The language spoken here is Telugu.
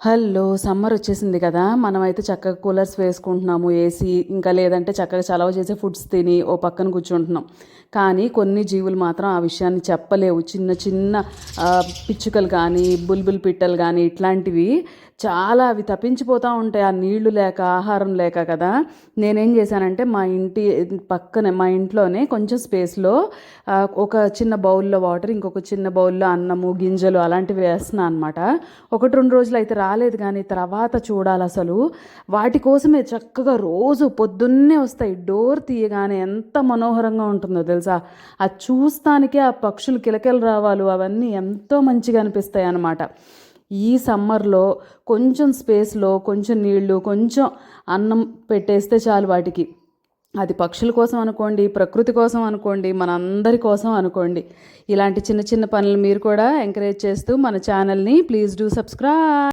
హలో! సమ్మర్ వచ్చేసింది కదా! మనమైతే చక్కగా కూలర్స్ వేసుకుంటున్నాము. ఏసీ ఇంకా లేదంటే చక్కగా చలవ చేసే ఫుడ్స్ తిని ఓ పక్కన కూర్చుంటున్నాం. కానీ కొన్ని జీవులు మాత్రం ఆ విషయాన్ని చెప్పలేవు. చిన్న చిన్న పిచ్చుకలు కానీ, బుల్బుల్ పిట్టలు కానీ ఇట్లాంటివి చాలా అవి తప్పించిపోతూ ఉంటాయి. ఆ నీళ్లు లేక, ఆహారం లేక కదా! నేనేం చేశానంటే మా ఇంటి పక్కనే మా ఇంట్లోనే కొంచెం స్పేస్‌లో ఒక చిన్న బౌల్‌లో వాటర్, ఇంకొక చిన్న బౌల్‌లో అన్నము, గింజలు అలాంటివి వేస్తున్నా అనమాట. 1, 2 రోజులైతే రాలేదు గానీ, తర్వాత చూడాలసలు. వాటి కోసమే చక్కగా రోజు పొద్దున్నే వస్తాయి. డోర్ తీయగానే ఎంత మనోహరంగా ఉంటుందో తెలుసా? అది చూస్తానికే ఆ పక్షులు కిలకిల రావాలు అవన్నీ ఎంతో మంచిగా అనిపిస్తాయన్నమాట. ఈ సమ్మర్‌లో కొంచెం స్పేస్‌లో కొంచెం నీళ్ళు, కొంచెం అన్నం పెట్టేస్తే చాలు వాటికి. అది పక్షుల కోసం అనుకోండి, ప్రకృతి కోసం అనుకోండి, మనందరి కోసం అనుకోండి. ఇలాంటి చిన్న చిన్న పనులు మీరు కూడా ఎంకరేజ్ చేస్తూ మన ఛానల్‌ని ప్లీజ్ డూ సబ్స్క్రైబ్.